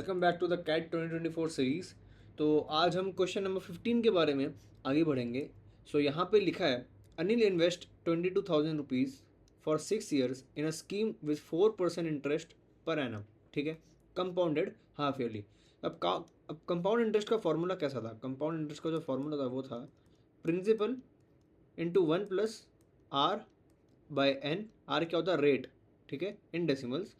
Welcome back to the CAT 2024 series. तो आज हम क्वेश्चन नंबर 15 के बारे में आगे बढ़ेंगे। यहाँ पे लिखा है Anil invest 22,000 rupees for 6 years in a scheme with 4% interest per annum. ठीक है, कंपाउंडेड हाफ ईयरली। अब कंपाउंड इंटरेस्ट का फॉर्मूला कैसा था? कंपाउंड इंटरेस्ट का जो फॉर्मूला था वो था प्रिंसिपल इंटू 1+r/n। आर क्या होता है? रेट। ठीक है, in decimals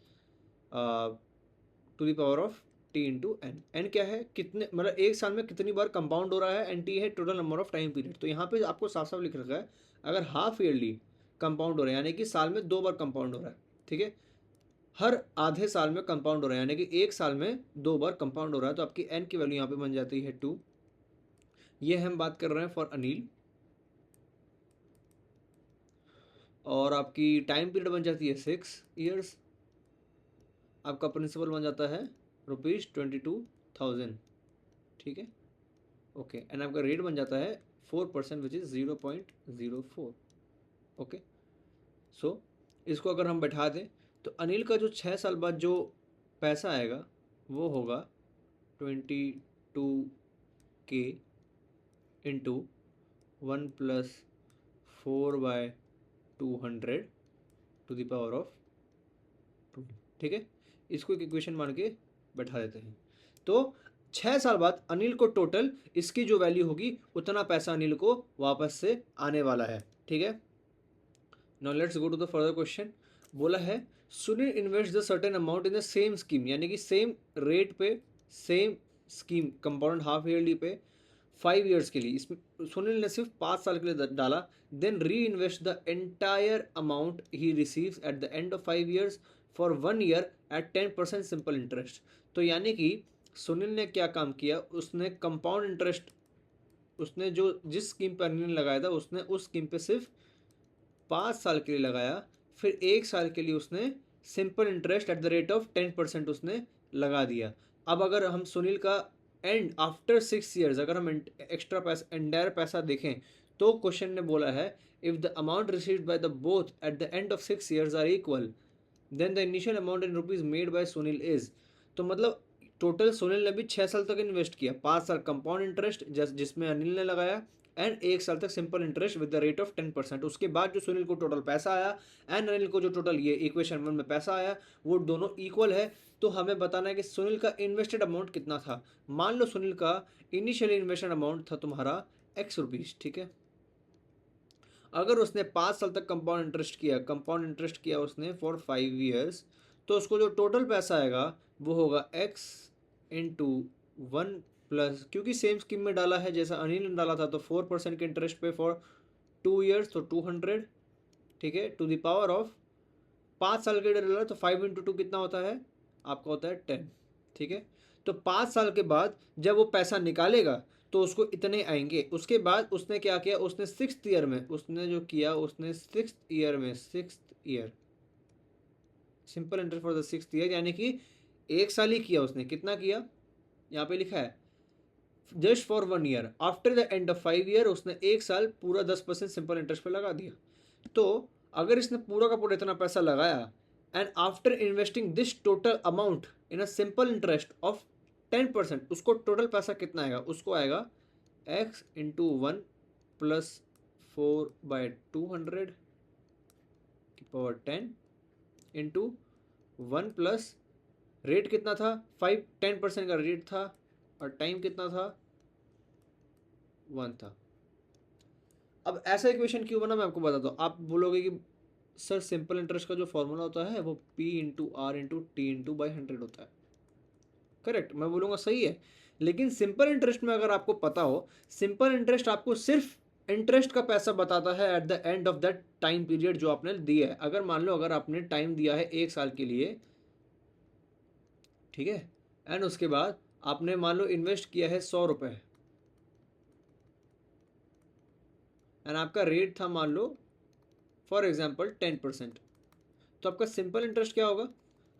to the power of T into N. N क्या है? कितने, मतलब एक साल में कितनी बार कंपाउंड हो रहा है। एन टी है total number of time period. तो यहाँ पे आपको साफ साफ लिख रखा है अगर हाफ ईयरली कंपाउंड हो रहा है यानी कि साल में 2 बार कंपाउंड हो रहा है, ठीक है, हर आधे साल में कंपाउंड हो रहा है यानी कि एक साल में 2 बार कंपाउंड हो रहा है, तो आपकी एन की वैल्यू यहाँ पे बन जाती है 2। ये हम बात कर रहे हैं फॉर अनिल। और आपकी टाइम पीरियड बन जाती है 6 ईयर्स। आपका प्रिंसिपल बन जाता है ₹22,000। ठीक है, ओके। एंड आपका रेट बन जाता है 4% विच इज़ 0.04। ओके, सो इसको अगर हम बैठा दें तो अनिल का जो 6 साल बाद जो पैसा आएगा वो होगा 22K into 1+4/200 to the power of 2। ठीक है, इसको एक इक्वेशन मान के बैठा देते हैं। तो 6 साल बाद अनिल को टोटल इसकी जो वैल्यू होगी उतना पैसा अनिल को वापस से आने वाला है। ठीक है, now let's go to the further question. बोला है Sunil invest the certain amount in the same scheme, यानी कि सेम रेट पे same scheme compound half yearly पे 5 ईयर्स के लिए। इसमें सुनील ने सिर्फ 5 साल के लिए डाला। Then reinvest the entire amount he receives at the end of 5 years for 1 year at 10% simple interest. तो यानी कि सुनील ने क्या काम किया, उसने कंपाउंड इंटरेस्ट, उसने जो जिस स्कीम पर अनिल ने लगाया था उसने उस स्कीम पे सिर्फ 5 साल के लिए लगाया, फिर 1 साल के लिए उसने simple interest at the rate of 10% उसने लगा दिया। अब अगर हम सुनील का एंड आफ्टर 6 ईयर्स अगर हम एक्स्ट्रा पैसा एंडायर पैसा देखें तो क्वेश्चन ने बोला है if the amount received by the both at the end of 6 years are equal then the initial amount in rupees made by Sunil is. तो मतलब टोटल सुनील ने भी 6 साल तक इन्वेस्ट किया, 5 साल कंपाउंड इंटरेस्ट जिसमें अनिल ने लगाया एंड 1 साल तक simple interest with the rate of 10%। उसके बाद जो सुनील को टोटल पैसा आया एंड अनिल को जो टोटल ये इक्वेशन 1 में पैसा आया वो दोनों इक्वल है। तो हमें बताना है कि सुनील का इन्वेस्टेड अमाउंट कितना था। मान लो सुनील का इनिशियल इन्वेस्टेड अमाउंट था तुम्हारा ₹X। ठीक है, अगर उसने 5 साल तक कंपाउंड इंटरेस्ट किया उसने फॉर 5 ईयर्स, तो उसको जो टोटल पैसा आएगा वो होगा X इंटू 1+, क्योंकि सेम स्कीम में डाला है जैसा अनिल ने डाला था, तो 4% के इंटरेस्ट पे फॉर 2 ईयर्स तो 200। ठीक है, टू द पावर ऑफ 5 साल के लिए डाला तो 5 × 2 कितना होता है आपका? होता है 10। ठीक है, तो 5 साल के बाद जब वो पैसा निकालेगा तो उसको इतने आएंगे। उसके बाद उसने क्या किया, उसने 6th ईयर में उसने जो किया, उसने 6th year simple interest for the 6th year, यानी कि 1 साल ही किया उसने। कितना किया? यहाँ पे लिखा है just for 1 year. After the end of 5 year उसने 1 साल पूरा 10% सिंपल इंटरेस्ट पे लगा दिया। तो अगर इसने पूरा का पूरा इतना पैसा लगाया and after investing this total amount in a simple interest of 10%, उसको टोटल पैसा कितना आएगा? उसको आएगा X इंटू 1+4/200 की पावर 10 इंटू 1+ रेट कितना था? 10% का रेट था और टाइम कितना था? 1 था। अब ऐसा इक्वेशन क्यों बना मैं आपको बताता हूँ। आप बोलोगे कि सर सिंपल इंटरेस्ट का जो फॉर्मूला होता है वो P/R/T/100 होता है। करेक्ट, मैं बोलूँगा सही है। लेकिन सिंपल इंटरेस्ट में अगर आपको पता हो, सिंपल इंटरेस्ट आपको सिर्फ इंटरेस्ट का पैसा बताता है eight the end of that time period जो आपने दिया है। अगर मान लो अगर आपने टाइम दिया है 1 साल के लिए, ठीक है, एंड उसके बाद आपने मान लो इन्वेस्ट किया है ₹100 एंड आपका रेट था मान लो फॉर एग्जाम्पल 10%, तो आपका सिंपल इंटरेस्ट क्या होगा?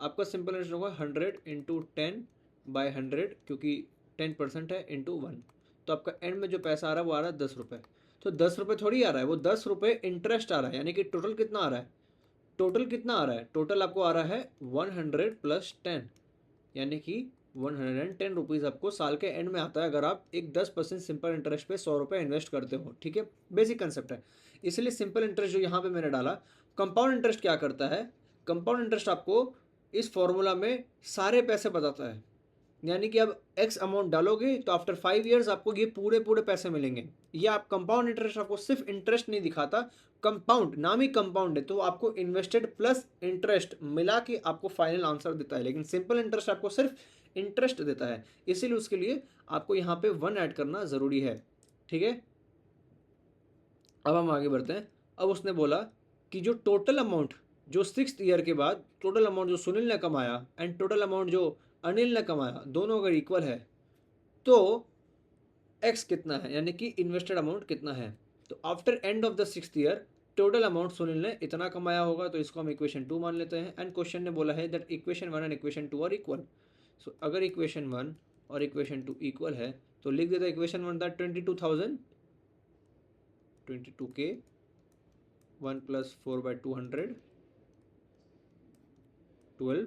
आपका सिंपल इंटरेस्ट होगा 100 × 10/100, क्योंकि 10% है इंटू 1। तो आपका एंड में जो पैसा आ रहा है वो आ रहा है ₹10। तो ₹10 थोड़ी आ रहा है, वो ₹10 इंटरेस्ट आ रहा है, यानी कि टोटल कितना आ रहा है? टोटल कितना आ रहा है? टोटल आपको आ रहा है 100 + 10, यानी कि 110 रुपीज़ आपको साल के एंड में आता है अगर आप एक 10% सिंपल इंटरेस्ट पे 100 रुपये इन्वेस्ट करते हो। ठीक है, बेसिक कंसेप्ट है। इसलिए सिंपल इंटरेस्ट जो यहाँ पे मैंने डाला, कंपाउंड इंटरेस्ट क्या करता है, कंपाउंड इंटरेस्ट आपको इस फॉर्मूला में सारे पैसे बताता है। यानी कि अब एक्स अमाउंट डालोगे तो आफ्टर 5 ईयर्स आपको ये पूरे पूरे पैसे मिलेंगे। ये आप कंपाउंड इंटरेस्ट आपको सिर्फ इंटरेस्ट नहीं दिखाता, कंपाउंड नाम ही कंपाउंड है, तो आपको इन्वेस्टेड प्लस इंटरेस्ट मिला के आपको फाइनल आंसर देता है। लेकिन सिंपल इंटरेस्ट आपको सिर्फ इंटरेस्ट देता है, इसीलिए उसके लिए आपको यहाँ पे 1 ऐड करना ज़रूरी है। ठीक है, अब हम आगे बढ़ते हैं। अब उसने बोला कि जो टोटल अमाउंट जो 6th ईयर के बाद टोटल अमाउंट जो सुनील ने कमाया एंड टोटल अमाउंट जो अनिल ने कमाया, दोनों अगर इक्वल है तो एक्स कितना है, यानी कि इन्वेस्टेड अमाउंट कितना है। तो after end of the 6th year total amount Sunil ने इतना कमाया होगा, तो इसको हम इक्वेशन 2 मान लेते हैं। एंड क्वेश्चन ने बोला है that equation 1 and equation 2 are equal. So अगर इक्वेशन 1 और इक्वेशन 2 इक्वल है तो लिख देता equation 1 that 22,000 22K 1 + 4/200 12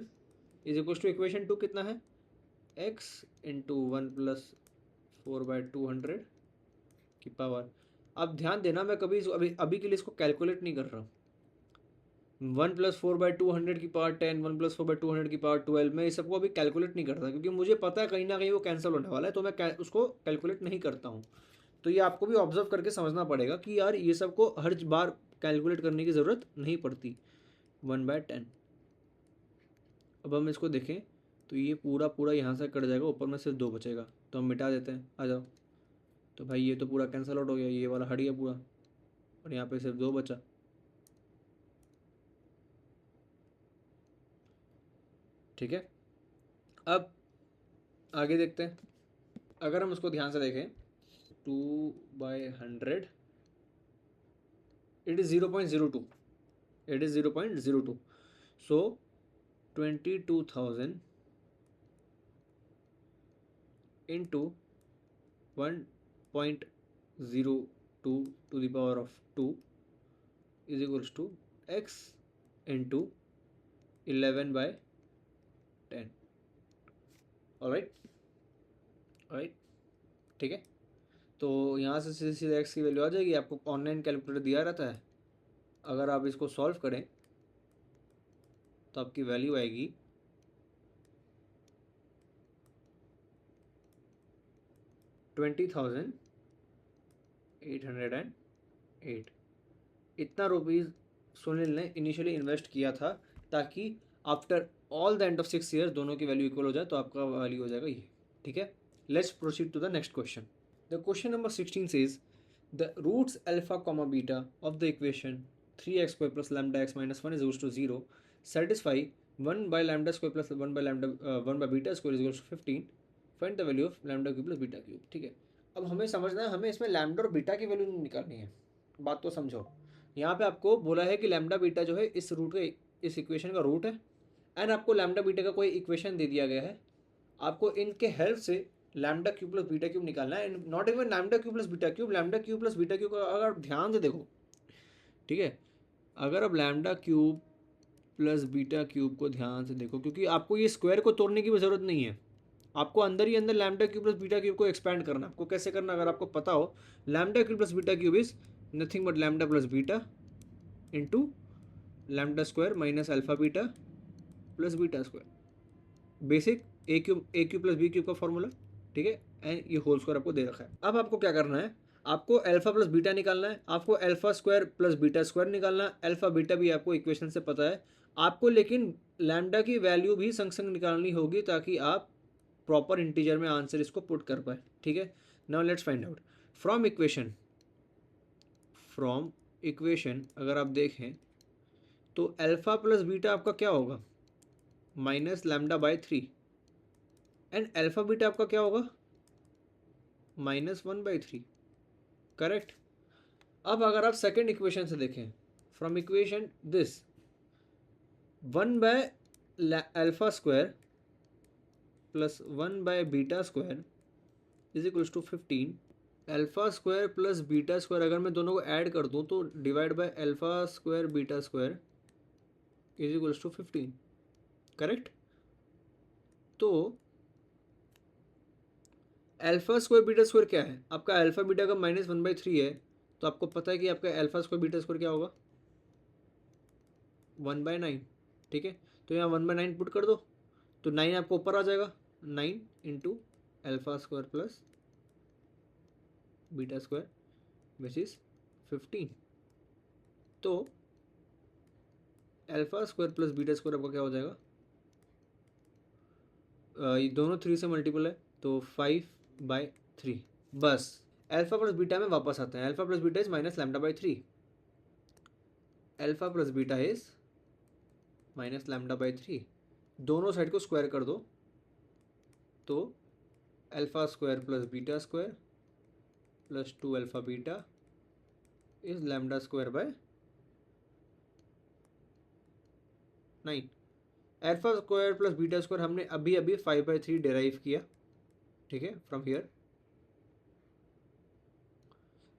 is equal to equation 2 कितना है, x इंटू 1 + 4/200 की पावर। अब ध्यान देना, मैं कभी अभी के लिए इसको कैलकुलेट नहीं कर रहा। 1 + 4/200 की पावर 10, 1 + 4/200 की पावर 12, मैं इस सबको अभी कैलकुलेट नहीं करता क्योंकि मुझे पता है कहीं ना कहीं वो कैंसिल होने वाला है, तो मैं उसको कैलकुलेट नहीं करता हूँ। तो ये आपको भी ऑब्जर्व करके समझना पड़ेगा कि यार ये सबको हर बार कैलकुलेट करने की ज़रूरत नहीं पड़ती। 1/10। अब हम इसको देखें तो ये पूरा पूरा यहाँ से कट जाएगा, ऊपर में सिर्फ 2 बचेगा, तो हम मिटा देते हैं। आ जाओ, तो भाई ये तो पूरा कैंसिल आउट हो गया, ये वाला हट गया पूरा, और यहाँ पे सिर्फ 2 बचा। ठीक है, अब आगे देखते हैं। अगर हम उसको ध्यान से देखें 2/100 it is 0.02, it is 0.02। So 22,000 into 1.02 to the power of 2 is equals to x into 11/10। Alright, alright, ठीक है। तो यहाँ से सीधे सीधे एक्स की वैल्यू आ जाएगी, आपको ऑनलाइन कैलकुलेटर दिया रहता है। अगर आप इसको सॉल्व करें तो आपकी वैल्यू आएगी 20,808। इतना रुपीज़ सुनील ने इनिशियली इन्वेस्ट किया था ताकि after all the end of 6 years दोनों की वैल्यू इक्वल हो जाए, तो आपका वैल्यू हो जाएगा ये। ठीक है, let's proceed to the next question. The question number 16 says the roots alpha comma beta of the equation 3x² + λx - 1 is equals to 0 satisfy 1/λ² + 1/β² is equals to 15। Find the value of λ³ + β³। ठीक है, अब हमें समझना है, हमें इसमें lambda और beta की वैल्यू निकालनी है। बात तो समझो, यहाँ पे आपको बोला है कि लैम्डा बीटा जो है इस रूट का, इस इक्वेशन का रूट है, एंड आपको लैम्डा बीटा का कोई इक्वेशन दे दिया गया है। आपको इनके हेल्प से λ³ + β³ निकालना है, एंड नॉट इवन λ³ + β³, λ³ + β³ का अगर आप ध्यान से देखो, ठीक है, अगर आप λ³ + β³ को ध्यान से देखो, क्योंकि आपको ये स्क्वायर को तोड़ने की भी ज़रूरत नहीं है, आपको अंदर ही अंदर λ³ + β³ को एक्सपैंड करना। आपको कैसे करना अगर आपको पता हो, λ³ + β³ is nothing but λ + β into λ² - alpha beta + β², basic a³ + b³ का फॉर्मूला। ठीक है, एंड ये होल स्क्वायर आपको दे रखा है। अब आपको क्या करना है, आपको अल्फा + बीटा निकालना है, आपको α² + β² निकालना है। अल्फा बीटा भी आपको इक्वेशन से पता है आपको, लेकिन लैम्डा की वैल्यू भी संग संग निकालनी होगी ताकि आप प्रॉपर इंटीजर में आंसर इसको पुट कर पाए। ठीक है, now let's find out from equation अगर आप देखें तो अल्फा + बीटा आपका क्या होगा, -λ/3, एंड अल्फा बीटा आपका क्या होगा, -1/3। करेक्ट। अब अगर आप सेकेंड इक्वेशन से देखें, from equation this 1/α² + 1/β² is equals to 15। α² + β² अगर मैं दोनों को ऐड कर दूं तो divide by α² β² is equals to 15। Correct. तो अल्फा स्क्वायर बीटा स्क्वायर क्या है? आपका अल्फा बीटा का -1/3 है, तो आपको पता है कि आपका अल्फा स्क्वायर बीटा स्क्वायर क्या होगा? 1/9। ठीक है, तो यहाँ 1/9 पुट कर दो, तो 9 आपको ऊपर आ जाएगा। 9 into alpha square plus beta square which is 15। तो alpha square plus beta square आपका क्या हो जाएगा? ये दोनों 3 से मल्टीपल है, तो 5/3। बस अल्फा प्लस बीटा में वापस आते हैं। Alpha plus beta is -λ/3। Alpha plus beta is -λ/3। दोनों साइड को स्क्वायर कर दो, तो alpha square plus beta square plus 2 alpha beta is λ² 9। Alpha square plus beta square हमने अभी अभी 5/3 डेराइव किया। ठीक है, from here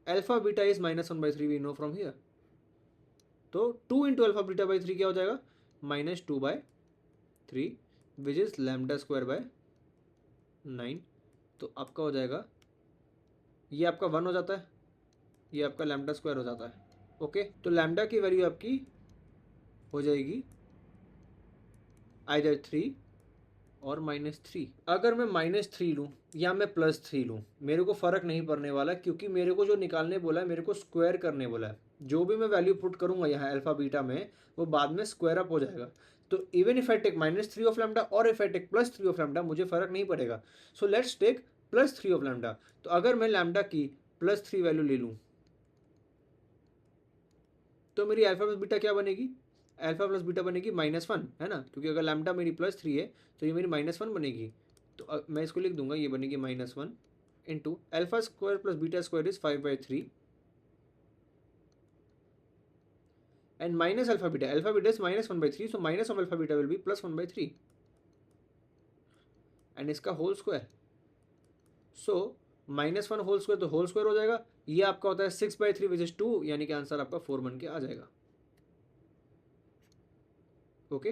alpha beta is -1/3 we know from here. तो 2 इंटू अल्फा बीटा बाई 3 क्या हो जाएगा? -2/3 विच इज λ² 9। तो आपका हो जाएगा, ये आपका 1 हो जाता है, ये आपका λ² हो जाता है। ओके, तो लैम्डा की वैल्यू आपकी हो जाएगी आइदर 3 और -3। अगर मैं -3 लूँ या मैं +3 लूँ, मेरे को फ़र्क नहीं पड़ने वाला, क्योंकि मेरे को जो निकालने बोला है, मेरे को स्क्वायर करने बोला है। जो भी मैं वैल्यू पुट करूँगा यहाँ अल्फा बीटा में, वो बाद में स्क्वायर अप हो जाएगा। तो even if I take -3 of lambda और if I take +3 of lambda, मुझे फ़र्क नहीं पड़ेगा। So let's take +3 of lambda. तो अगर मैं लैम्डा की +3 वैल्यू ले लूँ, तो मेरी अल्फा प्लस बीटा क्या बनेगी? अल्फा प्लस बीटा बनेगी -1, है ना, क्योंकि अगर लैम्डा मेरी +3 है तो ये मेरी -1 बनेगी। तो मैं इसको लिख दूंगा, ये बनेगी -1 into alpha square plus beta square is 5/3 and minus alpha beta is -1/3, so minus of alpha beta will be +1/3 and इसका होल स्क्वायर। सो -1 होल स्क्वायर तो होल स्क्वायर हो जाएगा। ये आपका होता है 6/3 विच इज 2, यानी कि आंसर आपका 4 बन के आ जाएगा। ओके